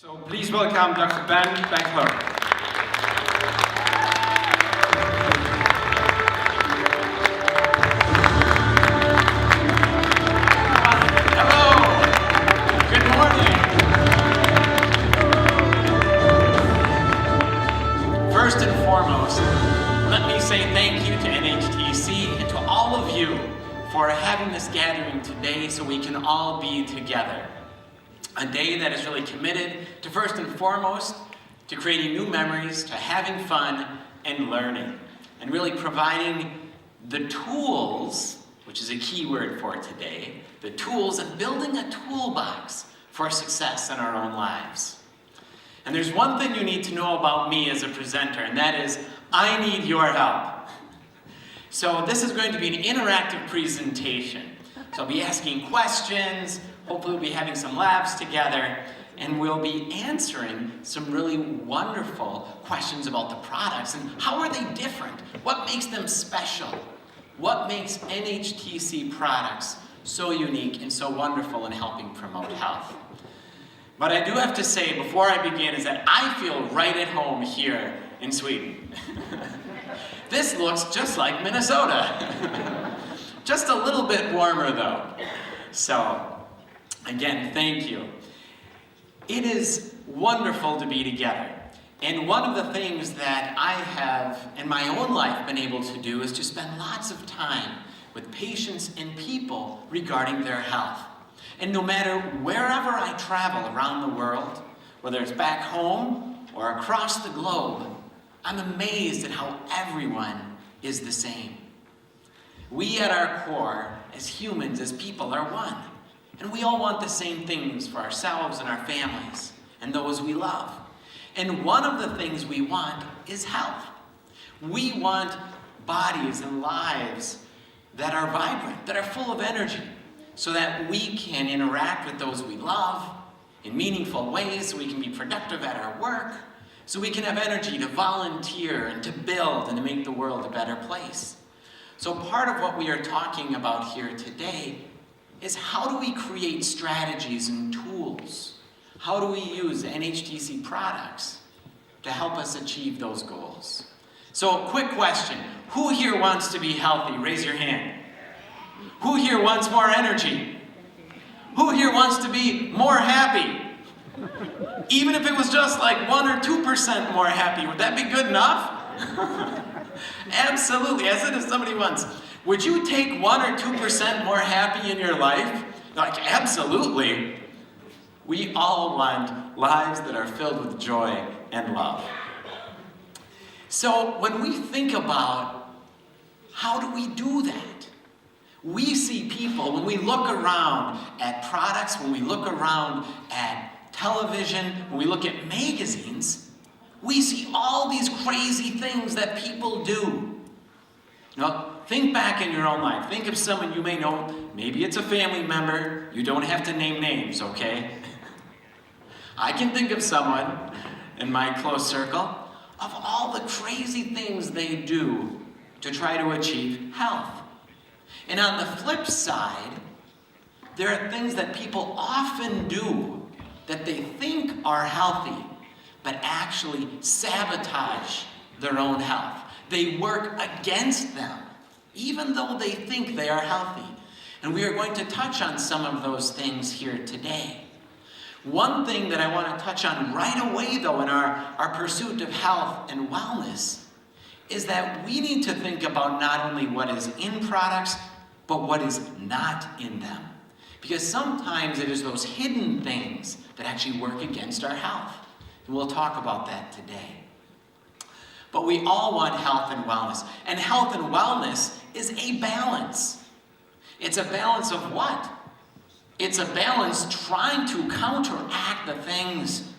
So please welcome Dr. Baechler. First and foremost, let me say thank you to NHTC and to all of you for having this gathering today so we can all be together. A day that is really committed to, first and foremost, to creating new memories, to having fun and learning, and really providing the tools, which is a key word for today, the tools of building a toolbox for success in our own lives. And there's one thing you need to know about me as a presenter, and that is, I need your help. So this is going to be an interactive presentation. So I'll be asking questions, hopefully we'll be having some laughs together, and we'll be answering some really wonderful questions about the products and how are they different? What makes them special? What makes NHTC products so unique and so wonderful in helping promote health? But I do have to say, before I begin, is that I feel right at home here in Sweden. This looks just like Minnesota. Just a little bit warmer though. So, again, thank you. It is wonderful to be together. And one of the things that I have in my own life been able to do is to spend lots of time with patients and people regarding their health. And no matter wherever I travel around the world, whether it's back home or across the globe, I'm amazed at how everyone is the same. We at our core, as humans, as people, are one. And we all want the same things for ourselves and our families and those we love. And one of the things we want is health. We want bodies and lives that are vibrant, that are full of energy, so that we can interact with those we love in meaningful ways, so we can be productive at our work, so we can have energy to volunteer and to build and to make the world a better place. So part of what we are talking about here today is how do we create strategies and tools? How do we use NHTC products to help us achieve those goals? So quick question, who here wants to be healthy? Raise your hand. Who here wants more energy? Who here wants to be more happy? Even if it was just like 1 or 2% more happy, would that be good enough? Absolutely. I said to somebody once, would you take 1 or 2% more happy in your life? Like, absolutely. We all want lives that are filled with joy and love. So when we think about how do we do that? We see people, when we look around at products, when we look around at television, when we look at magazines, we see all these crazy things that people do. Now, think back in your own life. Think of someone you may know. Maybe it's a family member. You don't have to name names, okay? I can think of someone in my close circle of all the crazy things they do to try to achieve health. And on the flip side, there are things that people often do that they think are healthy, but actually sabotage their own health. They work against them, even though they think they are healthy. And we are going to touch on some of those things here today. One thing that I want to touch on right away, though, in our pursuit of health and wellness, is that we need to think about not only what is in products, but what is not in them. Because sometimes it is those hidden things that actually work against our health. And we'll talk about that today. But we all want health and wellness. And health and wellness is a balance. It's a balance of what? It's a balance trying to counteract the things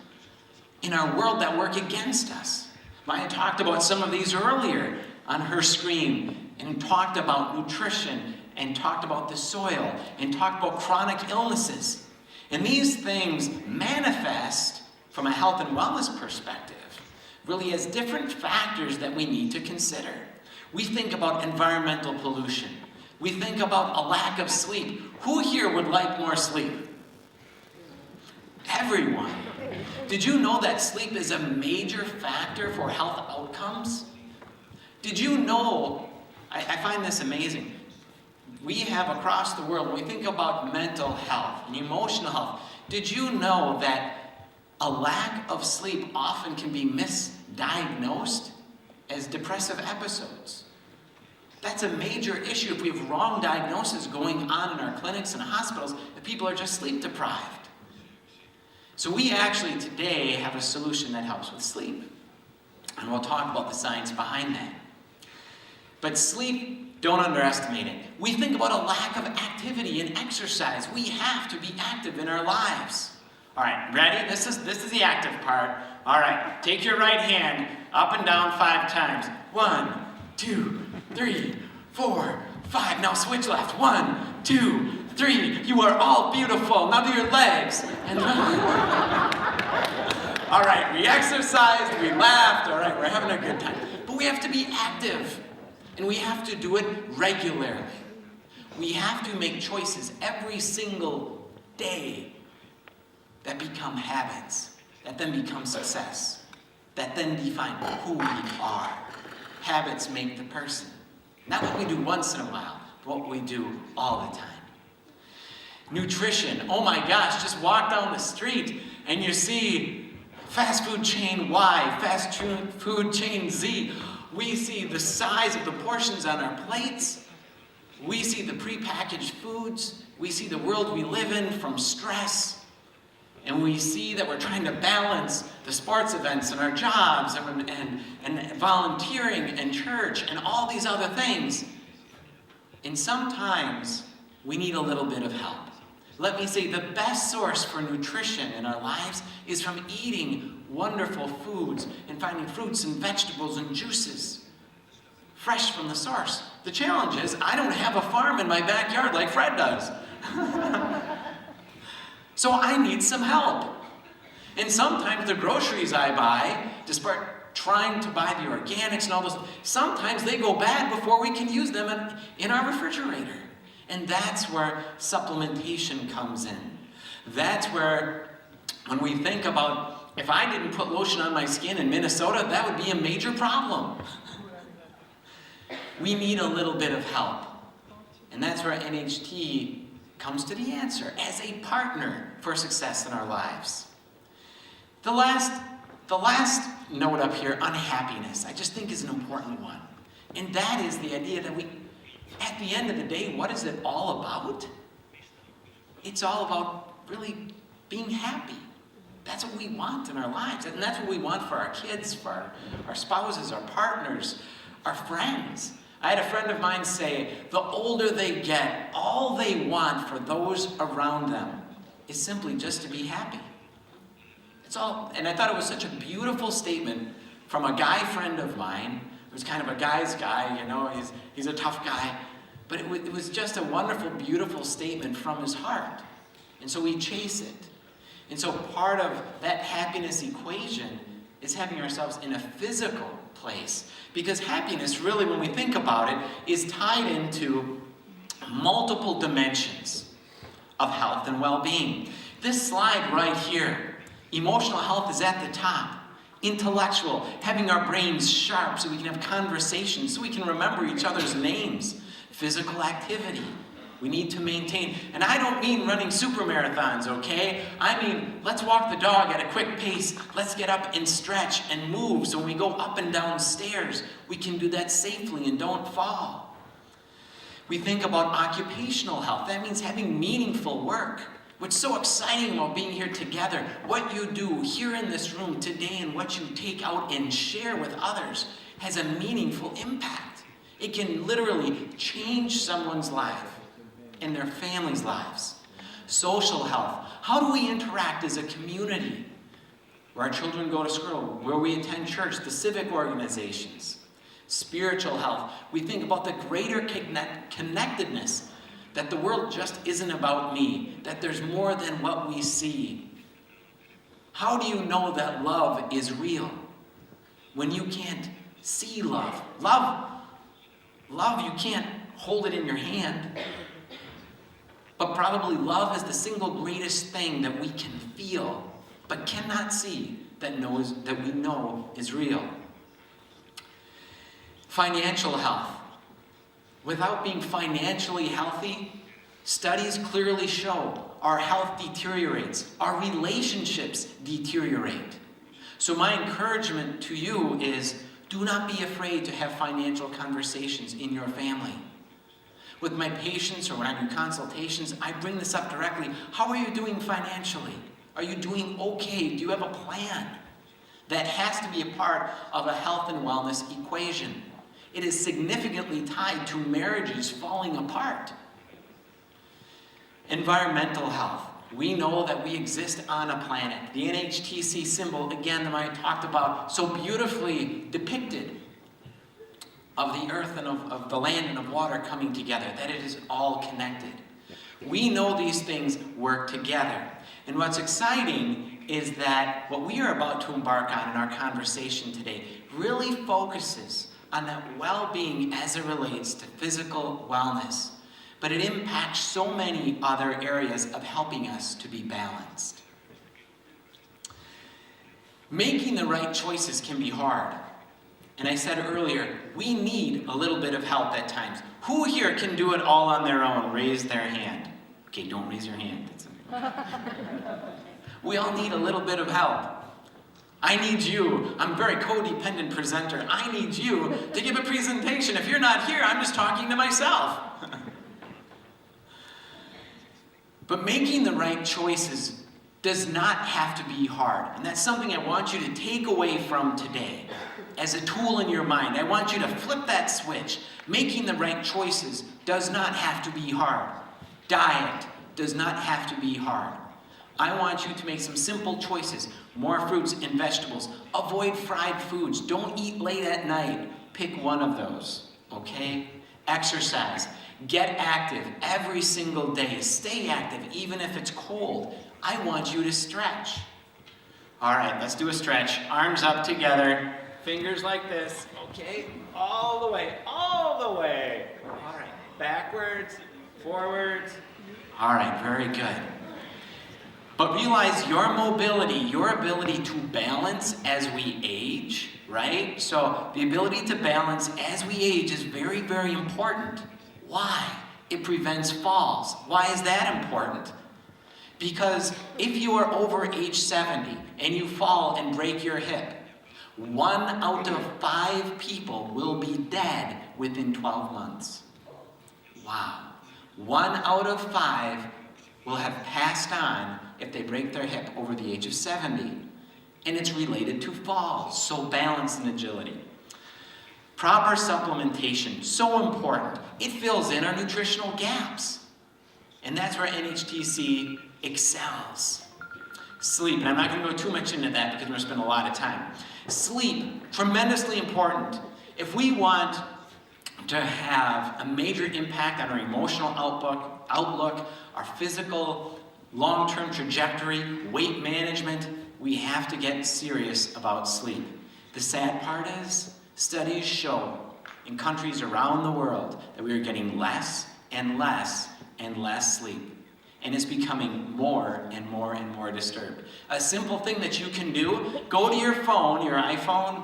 in our world that work against us. Maya talked about some of these earlier on her screen and talked about nutrition and talked about the soil and talked about chronic illnesses. And these things manifest from a health and wellness perspective really as different factors that we need to consider. We think about environmental pollution. We think about a lack of sleep. Who here would like more sleep? Everyone. Did you know that sleep is a major factor for health outcomes? Did you know, I find this amazing, we have across the world, when we think about mental health and emotional health, did you know that a lack of sleep often can be misdiagnosed as depressive episodes? That's a major issue if we have wrong diagnoses going on in our clinics and hospitals, that people are just sleep deprived. So we actually today have a solution that helps with sleep. And we'll talk about the science behind that. But sleep, don't underestimate it. We think about a lack of activity and exercise. We have to be active in our lives. All right, ready? This is the active part. All right, take your right hand up and down 5 times. 1, 2, 3, 4, 5. Now switch left. 1, 2, 3. You are all beautiful. Now do your legs. And all right, we exercised, we laughed. All right, we're having a good time. But we have to be active. And we have to do it regularly. We have to make choices every single day that become habits, that then become success, that then define who we are. Habits make the person. Not what we do once in a while, but what we do all the time. Nutrition. Oh my gosh, just walk down the street and you see fast food chain Y, fast food chain Z. We see the size of the portions on our plates. We see the prepackaged foods. We see the world we live in from stress. And we see that we're trying to balance the sports events and our jobs and volunteering and church and all these other things. And sometimes we need a little bit of help. Let me say the best source for nutrition in our lives is from eating wonderful foods and finding fruits and vegetables and juices fresh from the source. The challenge is I don't have a farm in my backyard like Fred does. So I need some help. And sometimes the groceries I buy, despite trying to buy the organics and all those, sometimes they go bad before we can use them in our refrigerator. And that's where supplementation comes in. That's where, when we think about, if I didn't put lotion on my skin in Minnesota, that would be a major problem. We need a little bit of help. And that's where NHT comes to the answer as a partner for success in our lives. The last note up here, unhappiness, I just think is an important one. And that is the idea that at the end of the day, what is it all about? It's all about really being happy. That's what we want in our lives. And that's what we want for our kids, for our spouses, our partners, our friends. I had a friend of mine say, the older they get, all they want for those around them is simply just to be happy. It's all, and I thought it was such a beautiful statement from a guy friend of mine, who's kind of a guy's guy, you know, he's a tough guy. But it was just a wonderful, beautiful statement from his heart. And so we chase it. And so part of that happiness equation is having ourselves in a physical place. Because happiness, really, when we think about it, is tied into multiple dimensions of health and well-being. This slide right here, emotional health is at the top. Intellectual, having our brains sharp so we can have conversations, so we can remember each other's names. Physical activity, we need to maintain. And I don't mean running super marathons, okay? I mean, let's walk the dog at a quick pace. Let's get up and stretch and move so when we go up and down stairs, we can do that safely and don't fall. We think about occupational health. That means having meaningful work. What's so exciting about being here together, what you do here in this room today and what you take out and share with others has a meaningful impact. It can literally change someone's life and their family's lives. Social health. How do we interact as a community? Where our children go to school, where we attend church, the civic organizations. Spiritual health. We think about the greater connectedness, that the world just isn't about me, that there's more than what we see. How do you know that love is real when you can't see love? Love, you can't hold it in your hand. But probably love is the single greatest thing that we can feel but cannot see that we know is real. Financial health. Without being financially healthy, studies clearly show our health deteriorates, our relationships deteriorate. So my encouragement to you is, do not be afraid to have financial conversations in your family. With my patients or when I do consultations, I bring this up directly. How are you doing financially? Are you doing okay? Do you have a plan? That has to be a part of a health and wellness equation. It is significantly tied to marriages falling apart. Environmental health. We know that we exist on a planet. The NHTC symbol, again, that I talked about, so beautifully depicted, of the earth and of the land and of water coming together, that it is all connected. We know these things work together. And what's exciting is that what we are about to embark on in our conversation today really focuses on that well-being as it relates to physical wellness. But it impacts so many other areas of helping us to be balanced. Making the right choices can be hard. And I said earlier, we need a little bit of help at times. Who here can do it all on their own? Raise their hand. Okay, don't raise your hand. We all need a little bit of help. I need you. I'm a very codependent presenter. I need you to give a presentation. If you're not here, I'm just talking to myself. But making the right choices does not have to be hard. And that's something I want you to take away from today as a tool in your mind. I want you to flip that switch. Making the right choices does not have to be hard. Diet does not have to be hard. I want you to make some simple choices. More fruits and vegetables. Avoid fried foods. Don't eat late at night. Pick one of those, okay? Exercise. Get active every single day. Stay active, even if it's cold. I want you to stretch. All right, let's do a stretch. Arms up together. Fingers like this. Okay, all the way, all the way. All right, backwards, forwards. All right, very good. But realize your mobility, your ability to balance as we age, right? So the ability to balance as we age is very, very important. Why? It prevents falls. Why is that important? Because if you are over age 70 and you fall and break your hip, 1 out of 5 people will be dead within 12 months. Wow. 1 out of 5 will have passed on if they break their hip over the age of 70. And it's related to falls, so balance and agility. Proper supplementation, so important. It fills in our nutritional gaps. And that's where NHTC excels. Sleep, and I'm not going to go too much into that because we're going to spend a lot of time. Sleep, tremendously important. If we want to have a major impact on our emotional outlook, our physical, long-term trajectory, weight management, we have to get serious about sleep. The sad part is, studies show in countries around the world that we are getting less and less and less sleep. And it's becoming more and more and more disturbed. A simple thing that you can do, go to your phone, your iPhone,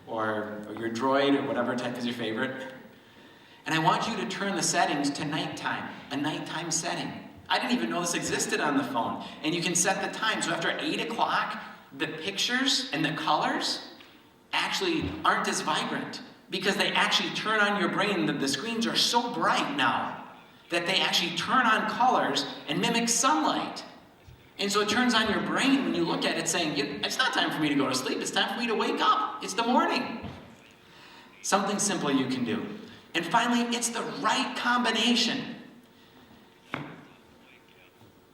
or your Droid, or whatever type is your favorite, and I want you to turn the settings to nighttime, a nighttime setting. I didn't even know this existed on the phone. And you can set the time, so after 8 o'clock, the pictures and the colors actually aren't as vibrant because they actually turn on your brain. The screens are so bright now that they actually turn on colors and mimic sunlight. And so it turns on your brain when you look at it saying, it's not time for me to go to sleep, it's time for me to wake up. It's the morning. Something simple you can do. And finally, it's the right combination.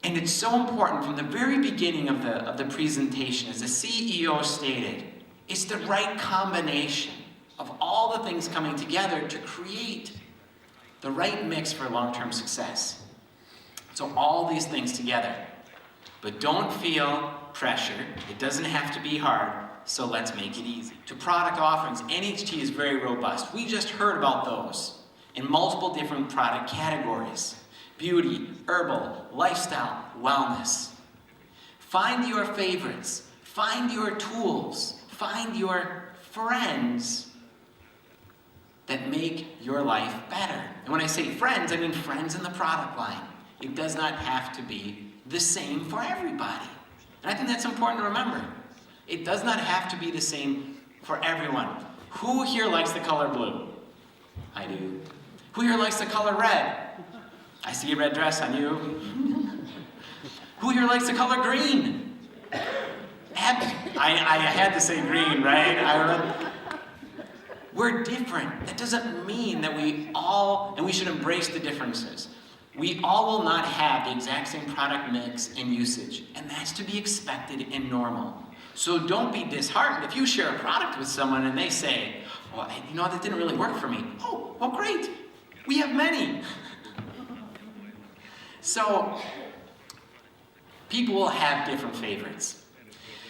And it's so important from the very beginning of the presentation, as the CEO stated, it's the right combination of all the things coming together to create the right mix for long-term success. So all these things together. But don't feel pressure. It doesn't have to be hard, so let's make it easy. To product offerings, NHT is very robust. We just heard about those in multiple different product categories. Beauty, herbal, lifestyle, wellness. Find your favorites. Find your tools. Find your friends that make your life better. And when I say friends, I mean friends in the product line. It does not have to be the same for everybody. And I think that's important to remember. It does not have to be the same for everyone. Who here likes the color blue? I do. Who here likes the color red? I see a red dress on you. Who here likes the color green? I had to say green, right? We're different. That doesn't mean that we should embrace the differences. We all will not have the exact same product mix and usage, and that's to be expected and normal. So don't be disheartened if you share a product with someone and they say, well, you know, that didn't really work for me. Oh, well, great. We have many. So people will have different favorites.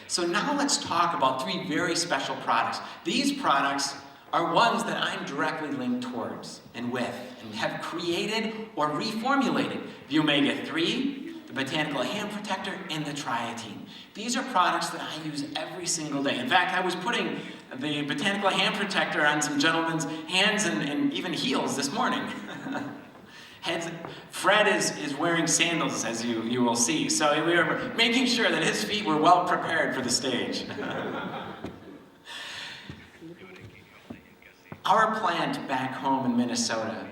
So now let's talk about 3 very special products. These products are ones that I'm directly linked towards and with, and have created or reformulated the Omega3, the Botanical Hand Protector, and the Triotein. These are products that I use every single day. In fact, I was putting the Botanical Hand Protector on some gentlemen's hands and even heels this morning. Fred is wearing sandals, as you will see, so we were making sure that his feet were well prepared for the stage. Our plant back home in Minnesota,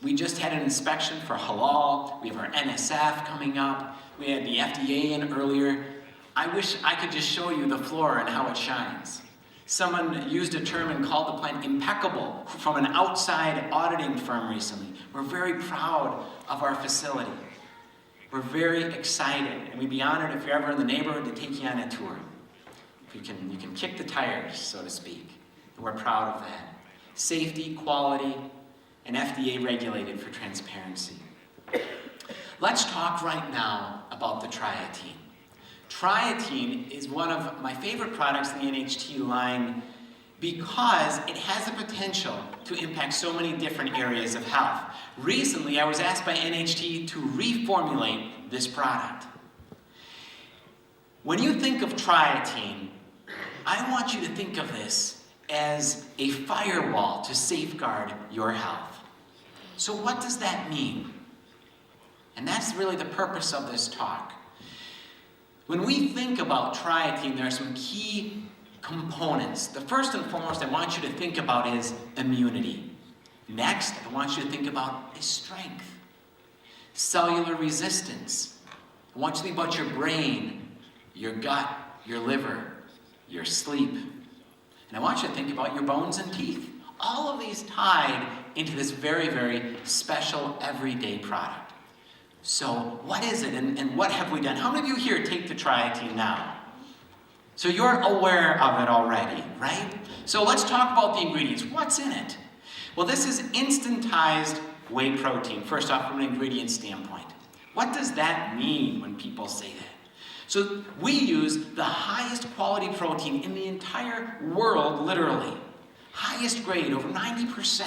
we just had an inspection for halal. We have our NSF coming up. We had the FDA in earlier. I wish I could just show you the floor and how it shines. Someone used a term and called the plant impeccable from an outside auditing firm recently. We're very proud of our facility. We're very excited, and we'd be honored if you're ever in the neighborhood to take you on a tour. You can kick the tires, so to speak, and we're proud of that. Safety, quality, and FDA regulated for transparency. Let's talk right now about the Triotein. Triotein is one of my favorite products in the NHT line because it has the potential to impact so many different areas of health. Recently, I was asked by NHT to reformulate this product. When you think of Triotein, I want you to think of this as a firewall to safeguard your health. So what does that mean? And that's really the purpose of this talk. When we think about Triotein, there are some key components. The first and foremost I want you to think about is immunity. Next, I want you to think about is strength, cellular resistance. I want you to think about your brain, your gut, your liver, your sleep. And I want you to think about your bones and teeth. All of these tied into this very, very special everyday product. So what is it and what have we done? How many of you here take the Triotein now? So you're aware of it already, right? So let's talk about the ingredients. What's in it? Well, this is instantized whey protein, first off from an ingredient standpoint. What does that mean when people say that? So we use the highest quality protein in the entire world, literally. Highest grade, over 90%.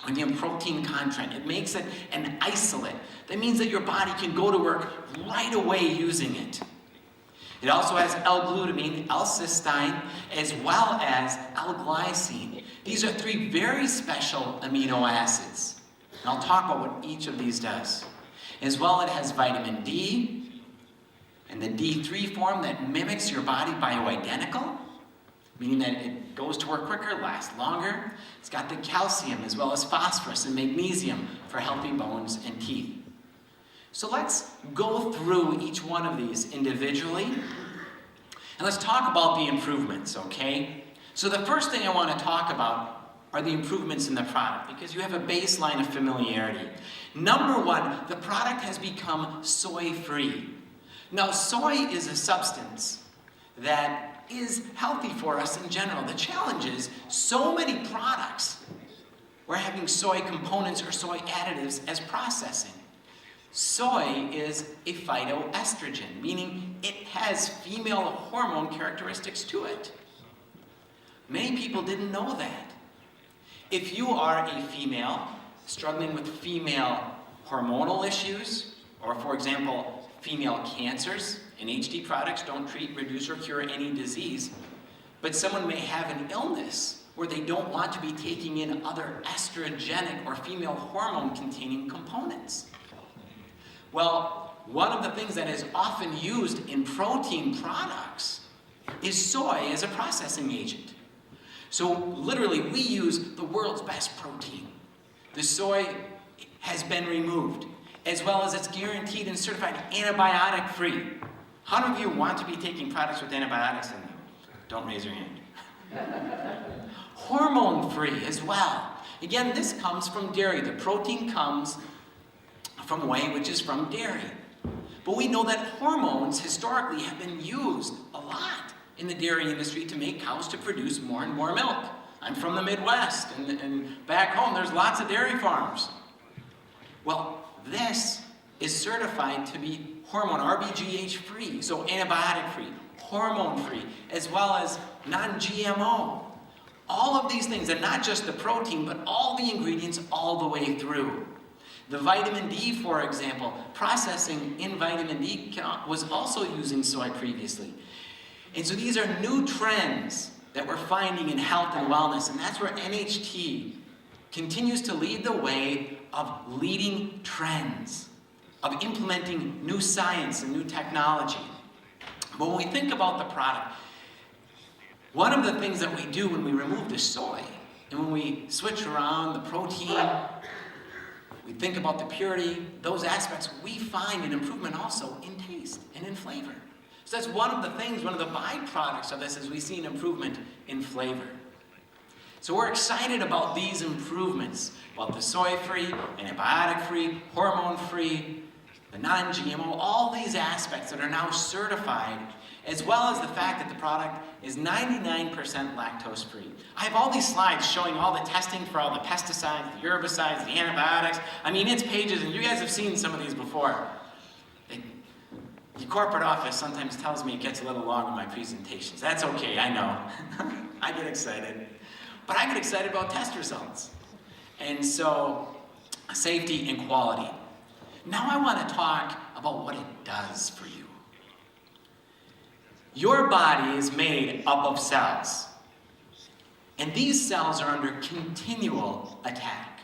When you have protein content, it makes it an isolate. That means that your body can go to work right away using it. It also has L-glutamine, L-cysteine, as well as L-glycine. These are 3 very special amino acids. And I'll talk about what each of these does. As well, it has vitamin D, and the D3 form that mimics your body bioidentical, meaning that it goes to work quicker, lasts longer. It's got the calcium as well as phosphorus and magnesium for healthy bones and teeth. So let's go through each one of these individually, and let's talk about the improvements, okay? So the first thing I want to talk about are the improvements in the product, because you have a baseline of familiarity. Number 1, the product has become soy-free. Now, soy is a substance that is healthy for us in general. The challenge is so many products we're having soy components or soy additives as processing. Soy is a phytoestrogen, meaning it has female hormone characteristics to it. Many people didn't know that. If you are a female struggling with female hormonal issues, or for example, female cancers, NHT products don't treat, reduce, or cure any disease, but someone may have an illness where they don't want to be taking in other estrogenic or female hormone-containing components. Well, one of the things that is often used in protein products is soy as a processing agent. So literally, we use the world's best protein. The soy has been removed, as well as it's guaranteed and certified antibiotic-free. How many of you want to be taking products with antibiotics in them? Don't raise your hand. Hormone-free as well. Again, this comes from dairy. The protein comes from whey, which is from dairy. But we know that hormones historically have been used a lot in the dairy industry to make cows to produce more and more milk. I'm from the Midwest, and back home there's lots of dairy farms. Well, this is certified to be hormone RBGH-free, so antibiotic-free, hormone-free, as well as non-GMO. All of these things, and not just the protein, but all the ingredients all the way through. The vitamin D, for example, processing in vitamin D was also using soy previously. And so these are new trends that we're finding in health and wellness, and that's where NHT continues to lead the way of leading trends, of implementing new science and new technology. But when we think about the product, one of the things that we do when we remove the soy, and when we switch around the protein, we think about the purity, those aspects, we find an improvement also in taste and in flavor. So that's one of the things, one of the byproducts of this is we see an improvement in flavor. So we're excited about these improvements, about the soy-free, antibiotic-free, hormone-free, the non-GMO, all these aspects that are now certified, as well as the fact that the product is 99% lactose-free. I have all these slides showing all the testing for all the pesticides, the herbicides, the antibiotics. I mean, it's pages, and you guys have seen some of these before. The corporate office sometimes tells me it gets a little long in my presentations. That's okay, I know. I get excited. But I get excited about test results. And so, safety and quality. Now I want to talk about what it does for you. Your body is made up of cells. And these cells are under continual attack.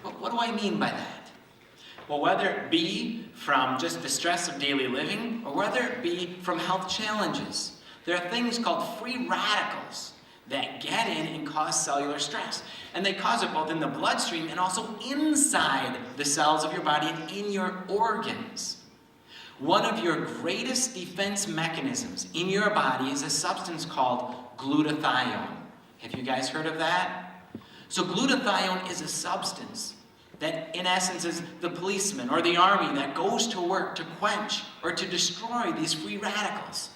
But what do I mean by that? Well, whether it be from just the stress of daily living, or whether it be from health challenges, there are things called free radicals that get in and cause cellular stress. And they cause it both in the bloodstream and also inside the cells of your body and in your organs. One of your greatest defense mechanisms in your body is a substance called glutathione. Have you guys heard of that? So glutathione is a substance that in essence is the policeman or the army that goes to work to quench or to destroy these free radicals,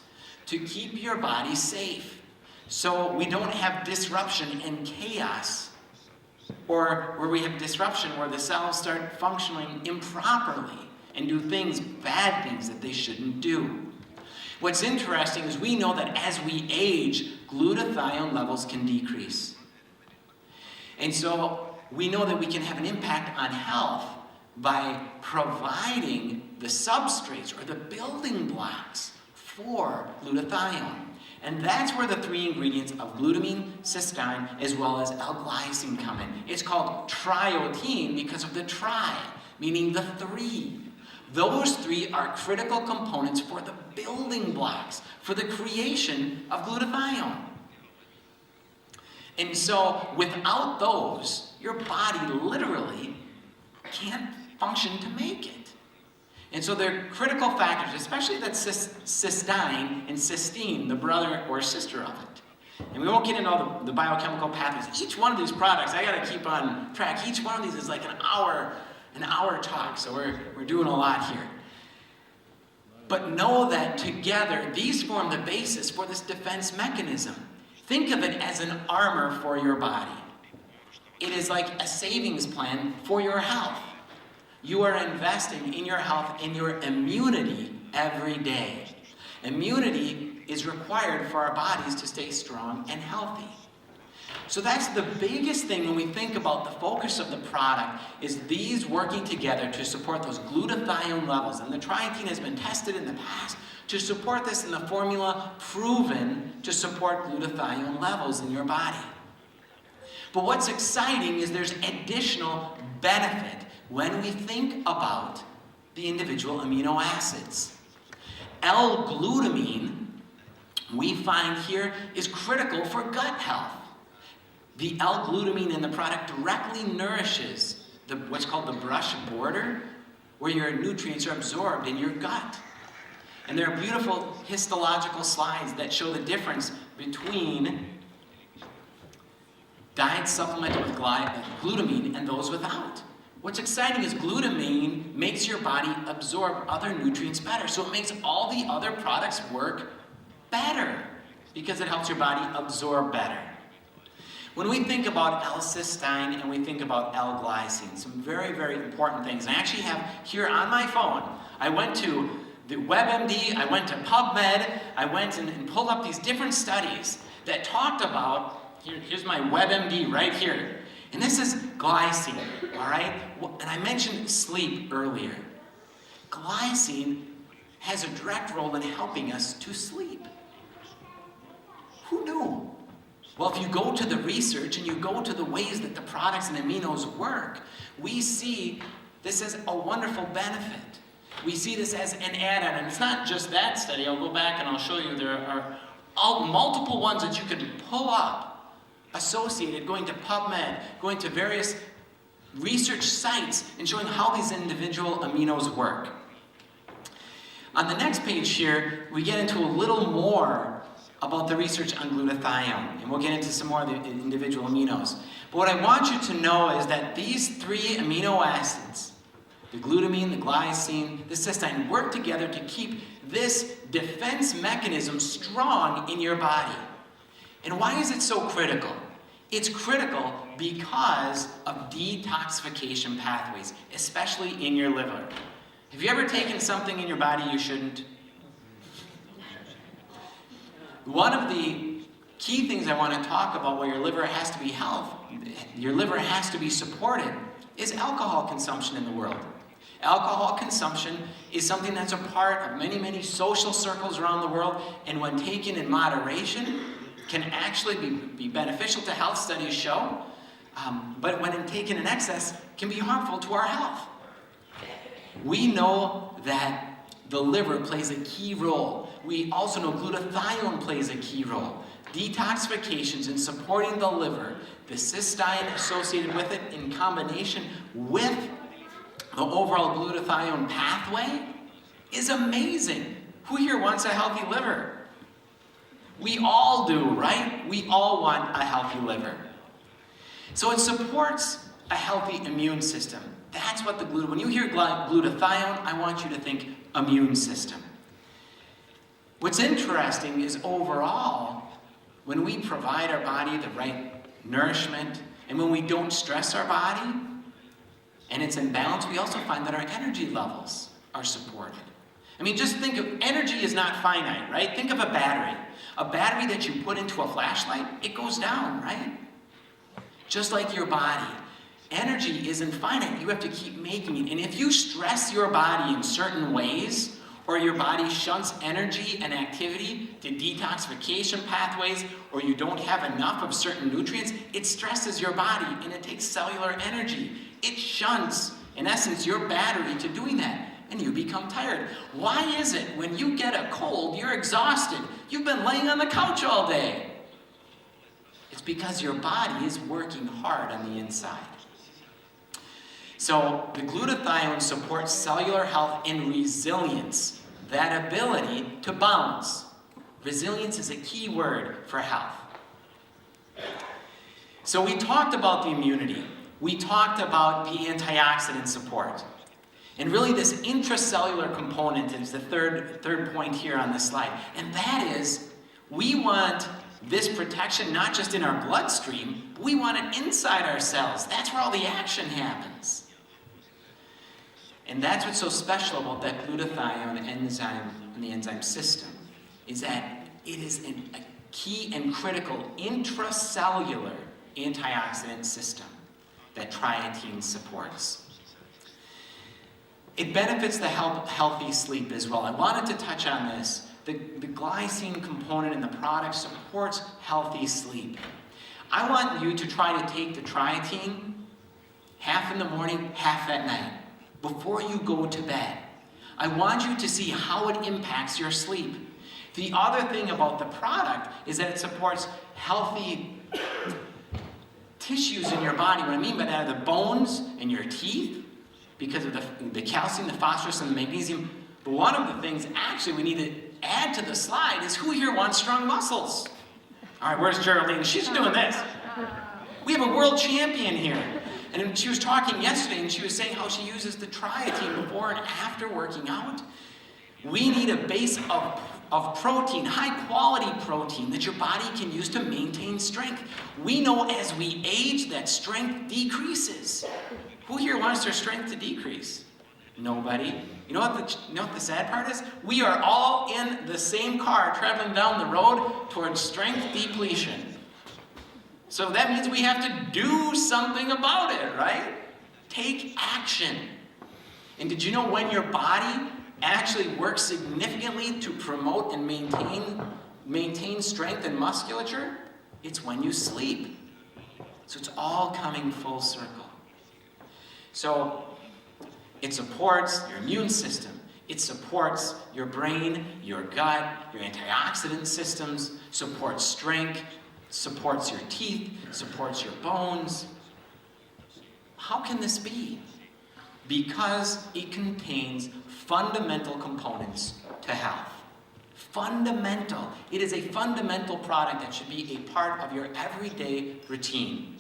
to keep your body safe. So we don't have disruption and chaos, or where we have disruption where the cells start functioning improperly and do things, bad things that they shouldn't do. What's interesting is we know that as we age, glutathione levels can decrease. And so we know that we can have an impact on health by providing the substrates or the building blocks for glutathione. And that's where the three ingredients of glutamine, cysteine, as well as L-glycine come in. It's called triotein because of the tri, meaning the three. Those three are critical components for the building blocks, for the creation of glutathione. And so without those, your body literally can't function to make it. And so they're critical factors, especially that cysteine and cysteine, the brother or sister of it. And we won't get into all the biochemical pathways. Each one of these products, I gotta keep on track. Each one of these is like an hour talk, so we're doing a lot here. But know that together, these form the basis for this defense mechanism. Think of it as an armor for your body. It is like a savings plan for your health. You are investing in your health and your immunity every day. Immunity is required for our bodies to stay strong and healthy. So that's the biggest thing when we think about the focus of the product is these working together to support those glutathione levels. And the triotein has been tested in the past to support this in the formula proven to support glutathione levels in your body. But what's exciting is there's additional benefit when we think about the individual amino acids. L-glutamine, we find here, is critical for gut health. The L-glutamine in the product directly nourishes what's called the brush border, where your nutrients are absorbed in your gut. And there are beautiful histological slides that show the difference between diets supplemented with glutamine and those without. What's exciting is glutamine makes your body absorb other nutrients better. So it makes all the other products work better because it helps your body absorb better. When we think about L-cysteine and we think about L-glycine, some very, very important things. And I actually have here on my phone, I went to the WebMD, I went to PubMed, I went and pulled up these different studies that talked about, here's my WebMD right here. And this is glycine, all right? And I mentioned sleep earlier. Glycine has a direct role in helping us to sleep. Who knew? Well, if you go to the research and you go to the ways that the products and aminos work, we see this as a wonderful benefit. We see this as an add-on, and it's not just that study. I'll go back and I'll show you there are multiple ones that you can pull up associated, going to PubMed, going to various research sites and showing how these individual aminos work. On the next page here, we get into a little more about the research on glutathione, and we'll get into some more of the individual aminos. But what I want you to know is that these three amino acids, the glutamine, the glycine, the cysteine, work together to keep this defense mechanism strong in your body. And why is it so critical? It's critical because of detoxification pathways, especially in your liver. Have you ever taken something in your body you shouldn't? One of the key things I want to talk about where your liver has to be your liver has to be supported, is alcohol consumption in the world. Alcohol consumption is something that's a part of many, many social circles around the world, and when taken in moderation, can actually be beneficial to health, studies show, but when taken in excess, can be harmful to our health. We know that the liver plays a key role. We also know glutathione plays a key role. Detoxifications in supporting the liver, the cysteine associated with it in combination with the overall glutathione pathway is amazing. Who here wants a healthy liver? We all do, right? We all want a healthy liver. So it supports a healthy immune system. That's what when you hear glutathione, I want you to think immune system. What's interesting is overall, when we provide our body the right nourishment, and when we don't stress our body, and it's in balance, we also find that our energy levels are supported. I mean, just think of, energy is not finite, right? Think of a battery. A battery that you put into a flashlight, it goes down, right? Just like your body. Energy isn't finite. You have to keep making it. And if you stress your body in certain ways, or your body shunts energy and activity to detoxification pathways, or you don't have enough of certain nutrients, it stresses your body and it takes cellular energy. It shunts, in essence, your battery to doing that, and you become tired. Why is it when you get a cold, you're exhausted? You've been laying on the couch all day. It's because your body is working hard on the inside. So the glutathione supports cellular health and resilience, that ability to bounce. Resilience is a key word for health. So we talked about the immunity. We talked about the antioxidant support. And really this intracellular component is the third point here on this slide. And that is, we want this protection not just in our bloodstream, but we want it inside our cells. That's where all the action happens. And that's what's so special about that glutathione enzyme in the enzyme system, is that it is a key and critical intracellular antioxidant system that Triotein supports. It benefits the healthy sleep as well. I wanted to touch on this. The glycine component in the product supports healthy sleep. I want you to try to take the Triotein half in the morning, half at night, before you go to bed. I want you to see how it impacts your sleep. The other thing about the product is that it supports healthy tissues in your body. What I mean by that are the bones and your teeth, because of the calcium, the phosphorus, and the magnesium. But one of the things actually we need to add to the slide is who here wants strong muscles? All right, where's Geraldine? She's doing this. We have a world champion here. And she was talking yesterday and she was saying how she uses the Triotein before and after working out. We need a base of protein, high quality protein that your body can use to maintain strength. We know as we age that strength decreases. Who here wants their strength to decrease? Nobody. You know what the sad part is? We are all in the same car traveling down the road towards strength depletion. So that means we have to do something about it, right? Take action. And did you know when your body actually works significantly to promote and maintain strength and musculature? It's when you sleep. So it's all coming full circle. So it supports your immune system. It supports your brain, your gut, your antioxidant systems, supports strength, supports your teeth, supports your bones. How can this be? Because it contains fundamental components to health. Fundamental. It is a fundamental product that should be a part of your everyday routine.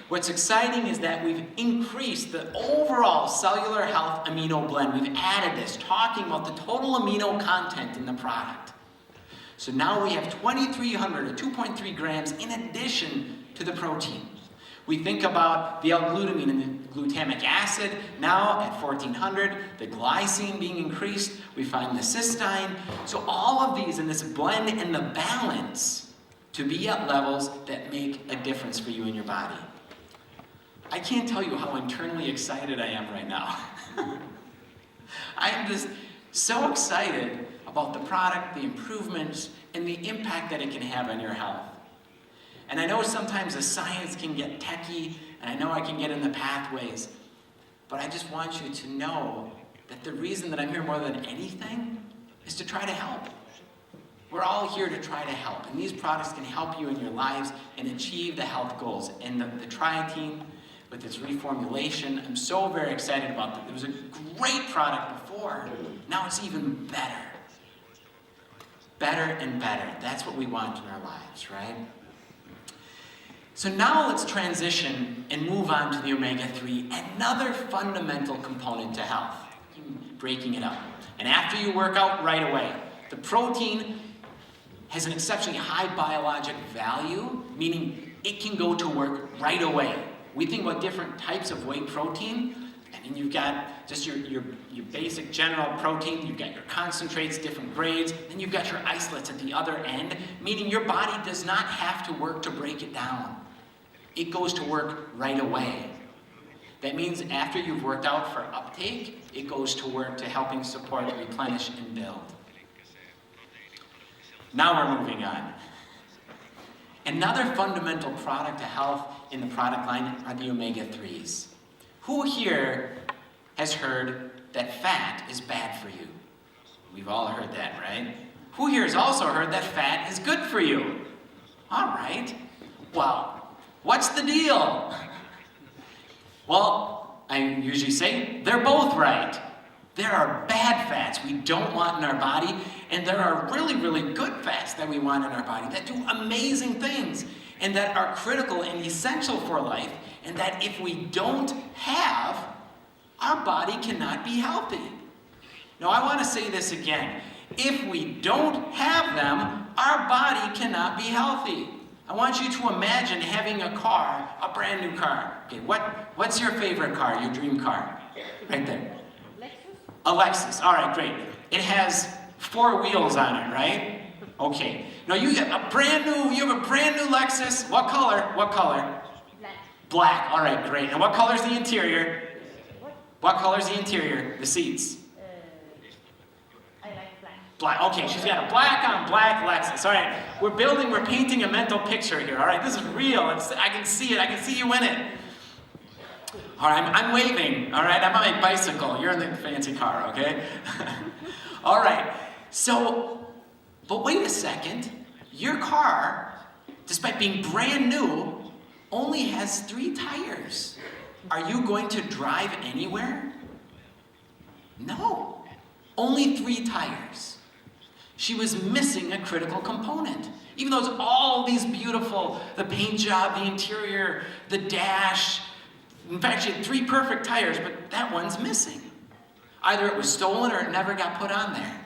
What's exciting is that we've increased the overall cellular health amino blend. We've added this, talking about the total amino content in the product. So now we have 2,300 or 2.3 grams in addition to the protein. We think about the L-glutamine and the glutamic acid now at 1,400, the glycine being increased, we find the cysteine. So all of these in this blend and the balance to be at levels that make a difference for you in your body. I can't tell you how internally excited I am right now. I am just so excited about the product, the improvements, and the impact that it can have on your health. And I know sometimes the science can get techie, and I know I can get in the pathways, but I just want you to know that the reason that I'm here more than anything is to try to help. We're all here to try to help, and these products can help you in your lives and achieve the health goals. And the Triotein, with its reformulation, I'm so very excited about that. It was a great product before. Now it's even better. Better and better. That's what we want in our lives, right? So now let's transition and move on to the omega-3, another fundamental component to health. Breaking it up. And after you work out, right away. The protein has an exceptionally high biologic value, meaning it can go to work right away. We think about different types of whey protein, and then you've got just your basic general protein, you've got your concentrates, different grades, then you've got your isolates at the other end, meaning your body does not have to work to break it down. It goes to work right away. That means after you've worked out for uptake, it goes to work to helping support, replenish, and build. Now we're moving on. Another fundamental product to health in the product line are the omega-3s. Who here has heard that fat is bad for you? We've all heard that, right? Who here has also heard that fat is good for you? All right. Well, what's the deal? Well, I usually say they're both right. There are bad fats we don't want in our body, and there are really, really good fats that we want in our body that do amazing things and that are critical and essential for life, and that if we don't have, our body cannot be healthy. Now, I want to say this again. If we don't have them, our body cannot be healthy. I want you to imagine having a car, a brand new car. Okay, what's your favorite car, your dream car? Right there. A Lexus. All right, great. It has 4 wheels on it, right? Okay. Now you have a brand new Lexus. What color? What color? Black. Black. All right, great. And what color is the interior? What color is the interior? The seats? I like black. Black. Okay, she's got a black on black Lexus. All right, we're painting a mental picture here. All right, this is real. I can see it. I can see you in it. All right, I'm waving. All right, I'm on my bicycle. You're in the fancy car, okay? All right, so, but wait a second. Your car, despite being brand new, only has 3 tires. Are you going to drive anywhere? No, only 3 tires. She was missing a critical component. Even though it's all these beautiful, the paint job, the interior, the dash. In fact, she had 3 perfect tires, but that one's missing. Either it was stolen or it never got put on there.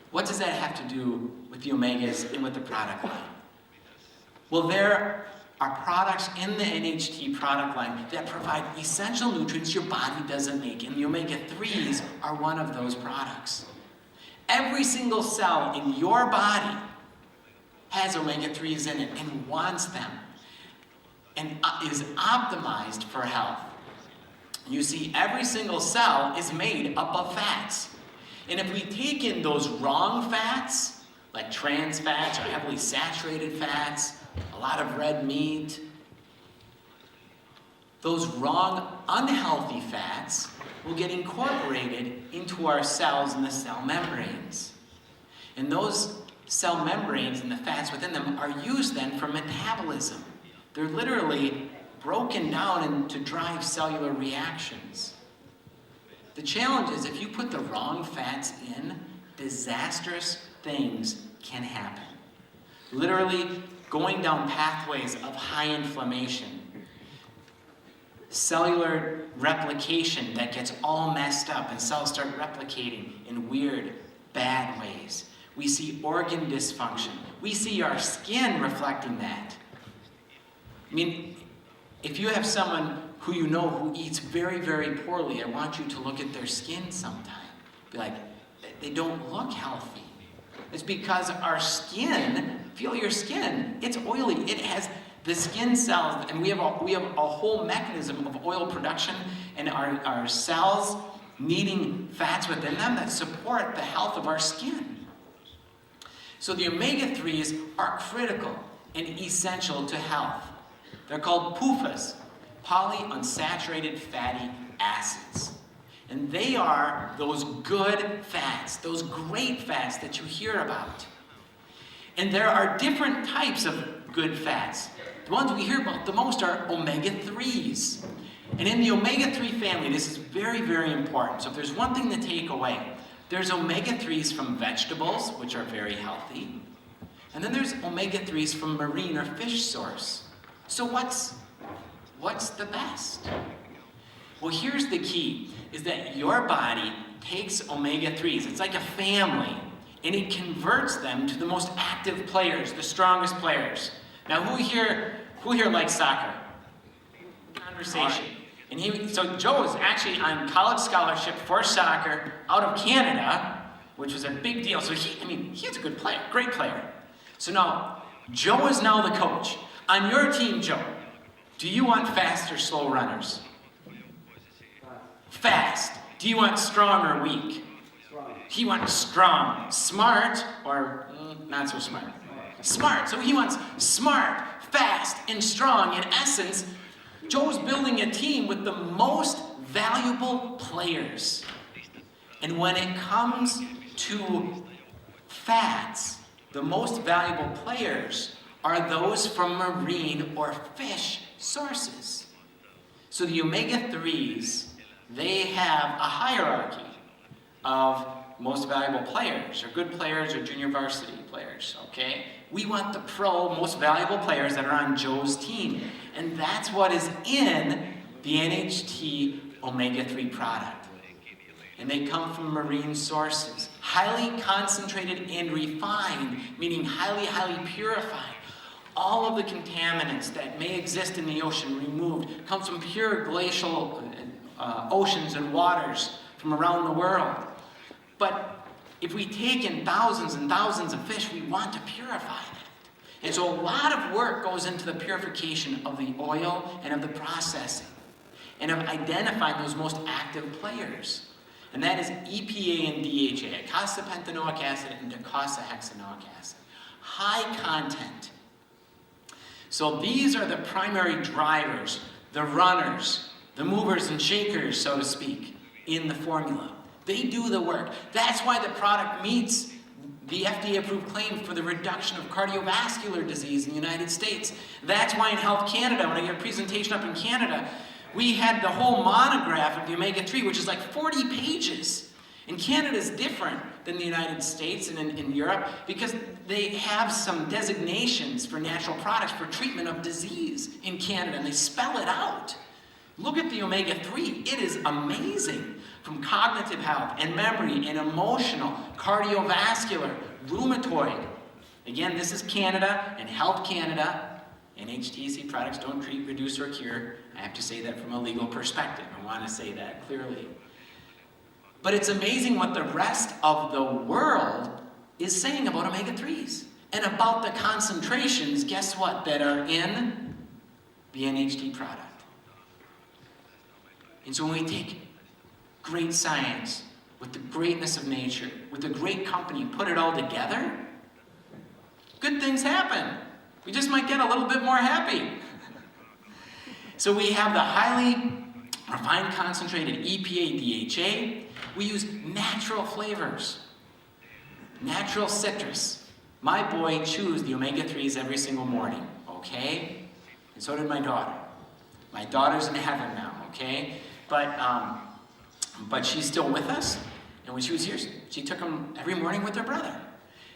What does that have to do with the Omegas and with the product line? Well, there are products in the NHT product line that provide essential nutrients your body doesn't make, and the Omega-3s are one of those products. Every single cell in your body has Omega-3s in it and wants them, and is optimized for health. You see, every single cell is made up of fats. And if we take in those wrong fats, like trans fats or heavily saturated fats, a lot of red meat, those wrong, unhealthy fats will get incorporated into our cells and the cell membranes. And those cell membranes and the fats within them are used then for metabolism. They're literally broken down to drive cellular reactions. The challenge is if you put the wrong fats in, disastrous things can happen. Literally going down pathways of high inflammation, cellular replication that gets all messed up and cells start replicating in weird, bad ways. We see organ dysfunction. We see our skin reflecting that. I mean, if you have someone who you know who eats very, very poorly, I want you to look at their skin sometime. Be like, they don't look healthy. It's because our skin, feel your skin, it's oily. It has the skin cells, and we have a whole mechanism of oil production, and our cells needing fats within them that support the health of our skin. So the omega-3s are critical and essential to health. They're called PUFAs, polyunsaturated fatty acids. And they are those good fats, those great fats that you hear about. And there are different types of good fats. The ones we hear about the most are omega-3s. And in the omega-3 family, this is very, very important. So if there's one thing to take away, there's omega-3s from vegetables, which are very healthy. And then there's omega-3s from marine or fish source. So what's the best? Well, here's the key, is that your body takes omega-3s. It's like a family, and it converts them to the most active players, the strongest players. Now, who here likes soccer? Conversation. And so Joe is actually on college scholarship for soccer out of Canada, which was a big deal. So he's a good player, great player. So now, Joe is now the coach. On your team, Joe, do you want fast or slow runners? Fast. Do you want strong or weak? Strong. He wants strong. Smart or not so smart? Smart. So he wants smart, fast, and strong. In essence, Joe's building a team with the most valuable players. And when it comes to fats, the most valuable players are those from marine or fish sources. So the omega-3s, they have a hierarchy of most valuable players, or good players, or junior varsity players, okay? We want the most valuable players that are on Joe's team. And that's what is in the NHT omega-3 product. And they come from marine sources, highly concentrated and refined, meaning highly, highly purified. All of the contaminants that may exist in the ocean removed comes from pure glacial oceans and waters from around the world. But if we take in thousands and thousands of fish, we want to purify that. And so a lot of work goes into the purification of the oil and of the processing. and have identified those most active players. And that is EPA and DHA, eicosapentaenoic acid and docosahexaenoic acid. High content. So these are the primary drivers, the runners, the movers and shakers, so to speak, in the formula. They do the work. That's why the product meets the FDA-approved claim for the reduction of cardiovascular disease in the United States. That's why in Health Canada, when I gave a presentation up in Canada, we had the whole monograph of the omega-3, which is like 40 pages. And Canada is different than the United States and in Europe because they have some designations for natural products for treatment of disease in Canada, and they spell it out. Look at the omega-3. It is amazing. From cognitive health and memory and emotional, cardiovascular, rheumatoid. Again, this is Canada and Health Canada. NHTC products don't treat, reduce, or cure. I have to say that from a legal perspective. I want to say that clearly. But it's amazing what the rest of the world is saying about omega-3s. And about the concentrations, guess what, that are in the NHT product. And so when we take great science, with the greatness of nature, with a great company, put it all together, good things happen. We just might get a little bit more happy. So we have the highly refined concentrated EPA, DHA. We use natural flavors, natural citrus. My boy chews the omega-3s every single morning, okay? And so did my daughter. My daughter's in heaven now, okay? But she's still with us, and when she was here, she took them every morning with her brother.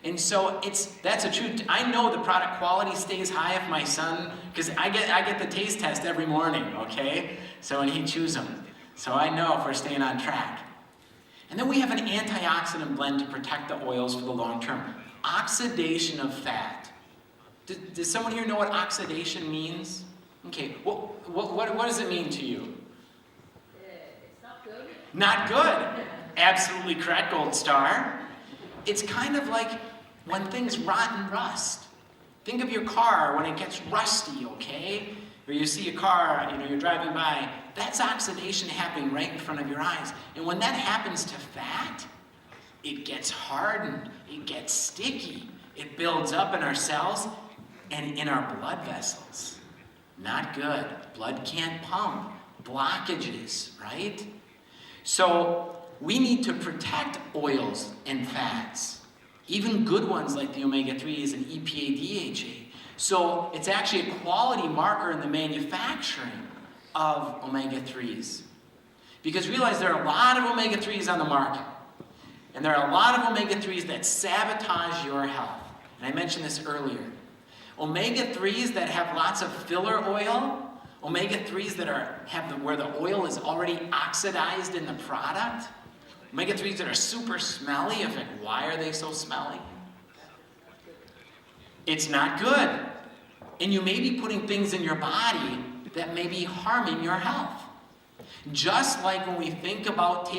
And so that's a true, I know the product quality stays high if my son, because I get the taste test every morning, okay? So when he chews them. So I know if we're staying on track. And then we have an antioxidant blend to protect the oils for the long term. Oxidation of fat. Does someone here know what oxidation means? Okay, what does it mean to you? Not good. Absolutely correct, gold star. It's kind of like when things rot and rust. Think of your car when it gets rusty, okay? Or you see a car, you're driving by. That's oxidation happening right in front of your eyes. And when that happens to fat, it gets hardened, it gets sticky, it builds up in our cells and in our blood vessels. Not good. Blood can't pump. Blockages, right? So we need to protect oils and fats, even good ones like the omega-3s and EPA, DHA. So it's actually a quality marker in the manufacturing of omega-3s. Because realize there are a lot of omega-3s on the market. And there are a lot of omega-3s that sabotage your health. And I mentioned this earlier. Omega-3s that have lots of filler oil, omega-3s that where the oil is already oxidized in the product, omega-3s that are super smelly. In fact, why are they so smelly? It's not good. And you may be putting things in your body that may be harming your health. Just like when we think about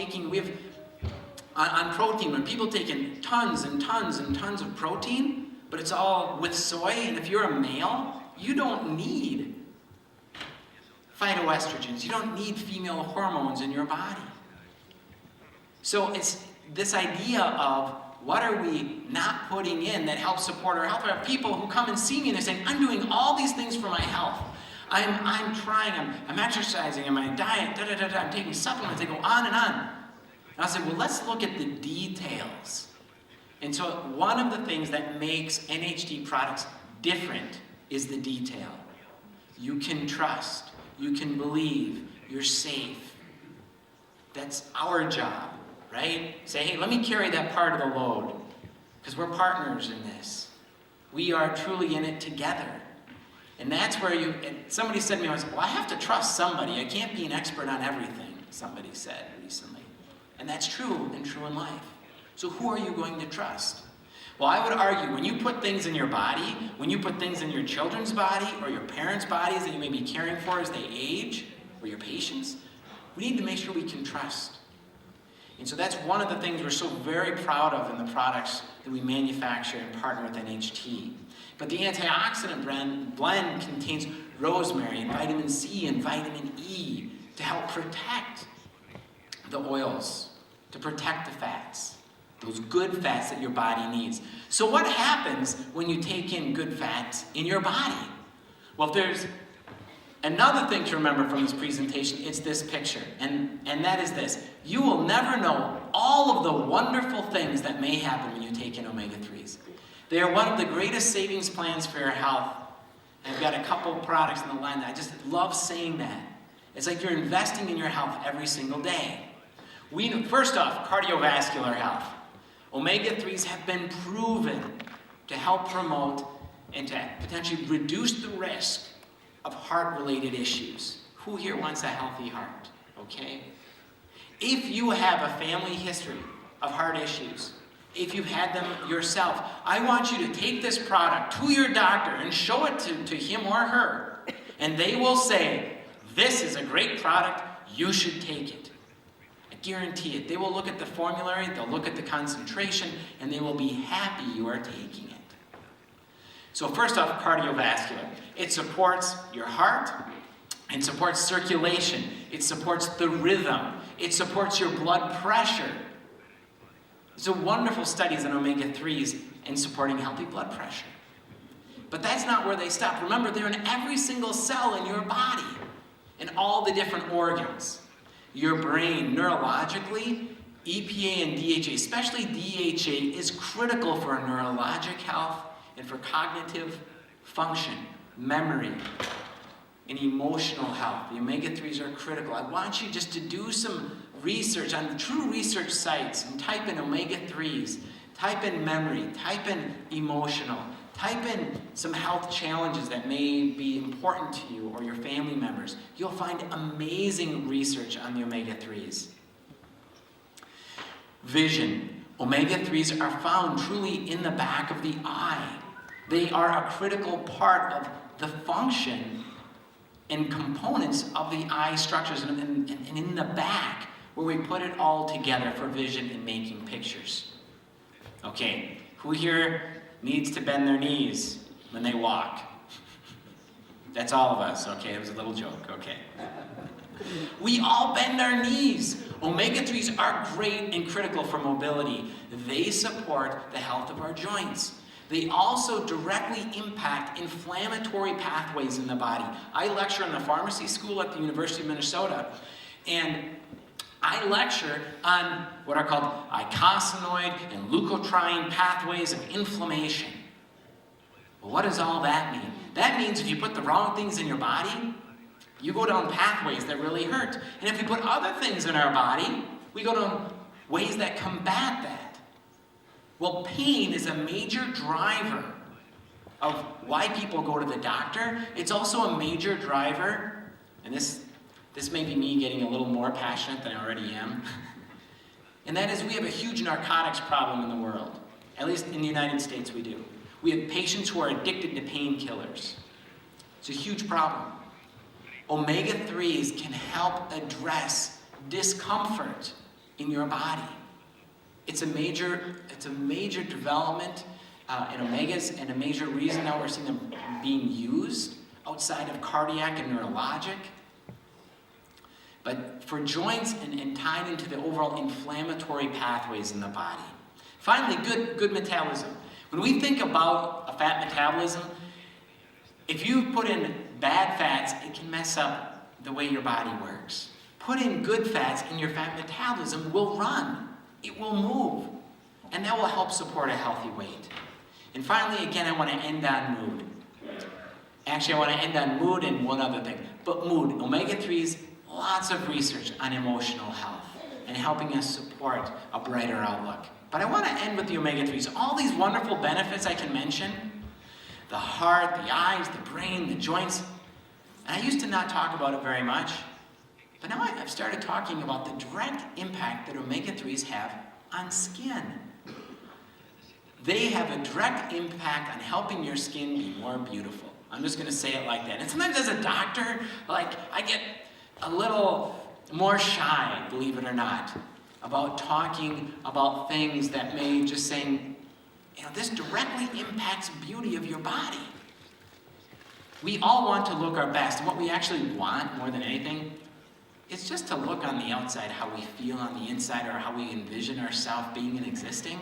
on protein, when people take tons and tons and tons of protein, but it's all with soy, and if you're a male, you don't need phytoestrogens. You don't need female hormones in your body. So it's this idea of what are we not putting in that helps support our health? I have people who come and see me and they're saying, I'm doing all these things for my health. I'm trying, I'm exercising, I'm on a diet, I'm taking supplements, they go on and on. And I say, well, let's look at the details. And so one of the things that makes NHT products different is the detail. You can trust. You can believe, you're safe. That's our job, right? Say, hey, let me carry that part of the load, because we're partners in this. We are truly in it together. And that's where somebody said to me, well, I have to trust somebody. I can't be an expert on everything, somebody said recently. And that's true and true in life. So who are you going to trust? Well, I would argue when you put things in your body, when you put things in your children's body or your parents' bodies that you may be caring for as they age, or your patients, we need to make sure we can trust. And so that's one of the things we're so very proud of in the products that we manufacture and partner with NHT. But the antioxidant blend contains rosemary and vitamin C and vitamin E to help protect the oils, to protect the fats, those good fats that your body needs. So what happens when you take in good fats in your body? Well, if there's another thing to remember from this presentation, it's this picture, and that is this. You will never know all of the wonderful things that may happen when you take in omega-3s. They are one of the greatest savings plans for your health. I've got a couple of products in the line that I just love saying that. It's like you're investing in your health every single day. First off, cardiovascular health. Omega-3s have been proven to help promote and to potentially reduce the risk of heart-related issues. Who here wants a healthy heart? Okay? If you have a family history of heart issues, if you've had them yourself, I want you to take this product to your doctor and show it to him or her, and they will say, this is a great product, you should take it. I guarantee it. They will look at the formulary, they'll look at the concentration, and they will be happy you are taking it. So first off, cardiovascular. It supports your heart, it supports circulation, it supports the rhythm, it supports your blood pressure. These are wonderful studies on omega-3s in supporting healthy blood pressure. But that's not where they stop. Remember, they're in every single cell in your body, in all the different organs. Your brain, neurologically, EPA and DHA, especially DHA, is critical for neurologic health and for cognitive function, memory, and emotional health. The omega-3s are critical. I want you just to do some research on the true research sites and type in omega-3s, type in memory, type in emotional, type in some health challenges that may be important to you or your family members. You'll find amazing research on the omega-3s. Vision. Omega-3s are found truly in the back of the eye. They are a critical part of the function and components of the eye structures and in the back where we put it all together for vision and making pictures. Okay, who here needs to bend their knees when they walk? That's all of us, okay? It was a little joke, okay. We all bend our knees. Omega-3s are great and critical for mobility. They support the health of our joints. They also directly impact inflammatory pathways in the body. I lecture in the pharmacy school at the University of Minnesota, and I lecture on what are called icosanoid and leukotriene pathways of inflammation. Well, what does all that mean? That means if you put the wrong things in your body, you go down pathways that really hurt. And if we put other things in our body, we go down ways that combat that. Well, pain is a major driver of why people go to the doctor. It's also a major driver, and this may be me getting a little more passionate than I already am, and that is we have a huge narcotics problem in the world. At least in the United States we do. We have patients who are addicted to painkillers. It's a huge problem. Omega-3s can help address discomfort in your body. It's a major development in omegas and a major reason now we're seeing them being used outside of cardiac and neurologic. But for joints and tied into the overall inflammatory pathways in the body. Finally, good metabolism. When we think about a fat metabolism, if you put in bad fats, it can mess up the way your body works. Put in good fats and your fat metabolism will run. It will move. And that will help support a healthy weight. And finally, again, I want to end on mood. Actually, I want to end on mood and one other thing. But mood, omega-3s, lots of research on emotional health and helping us support a brighter outlook. But I want to end with the omega-3s. All these wonderful benefits I can mention, the heart, the eyes, the brain, the joints. And I used to not talk about it very much. But now I've started talking about the direct impact that omega-3s have on skin. They have a direct impact on helping your skin be more beautiful. I'm just going to say it like that. And sometimes as a doctor, I get a little more shy, believe it or not, about talking about things that may just saying, this directly impacts beauty of your body. We all want to look our best. And what we actually want more than anything it's just to look on the outside how we feel on the inside or how we envision ourselves being and existing.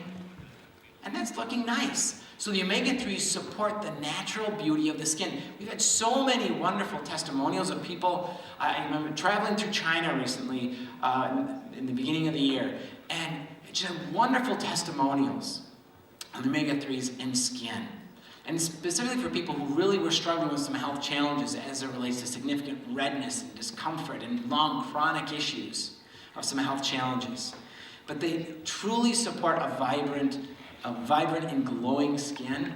And that's looking nice. So the omega-3s support the natural beauty of the skin. We've had so many wonderful testimonials of people. I remember traveling through China recently in the beginning of the year, and just wonderful testimonials on the omega-3s in skin. And specifically for people who really were struggling with some health challenges as it relates to significant redness and discomfort and long chronic issues of some health challenges. But they truly support a vibrant and glowing skin.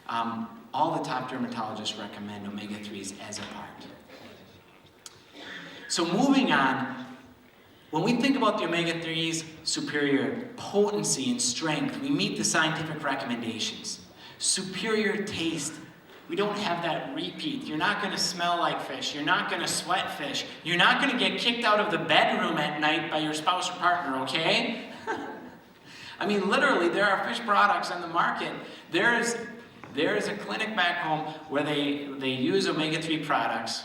All the top dermatologists recommend omega-3s as a part. So moving on, when we think about the omega-3s' superior potency and strength, we meet the scientific recommendations. Superior taste. We don't have that repeat. You're not going to smell like fish. You're not going to sweat fish. You're not going to get kicked out of the bedroom at night by your spouse or partner, okay? I mean, literally, there are fish products on the market. There is a clinic back home where they use omega-3 products,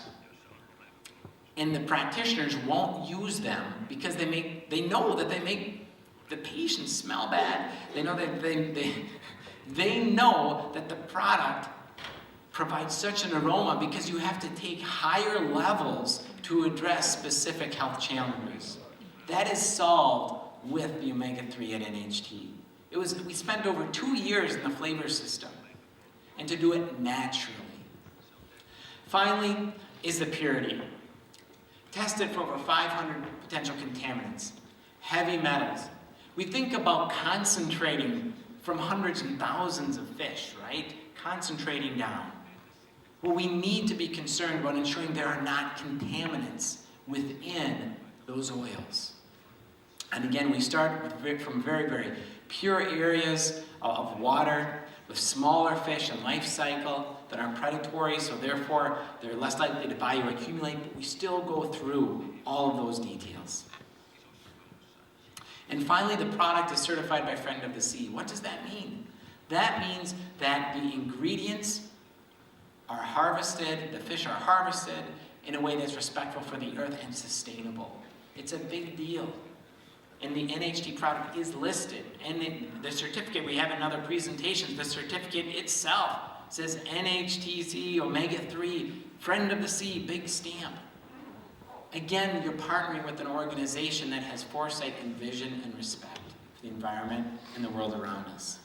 and the practitioners won't use them because they know that they make the patients smell bad. They know that they know that the product provides such an aroma because you have to take higher levels to address specific health challenges. That is solved with the omega-3 at NHT. We spent over 2 years in the flavor system, and to do it naturally. Finally is the purity. Tested for over 500 potential contaminants, heavy metals. We think about concentrating from hundreds and thousands of fish, right? Concentrating down. Well, we need to be concerned about ensuring there are not contaminants within those oils. And again, we start from very, very pure areas of water with smaller fish and life cycle that aren't predatory, so therefore they're less likely to bioaccumulate, but we still go through all of those details. And finally, the product is certified by Friend of the Sea. What does that mean? That means that the ingredients are harvested, the fish are harvested in a way that's respectful for the earth and sustainable. It's a big deal. And the NHT product is listed. And the certificate, we have in other presentations, the certificate itself says NHTC, Omega-3, Friend of the Sea, big stamp. Again, you're partnering with an organization that has foresight and vision and respect for the environment and the world around us.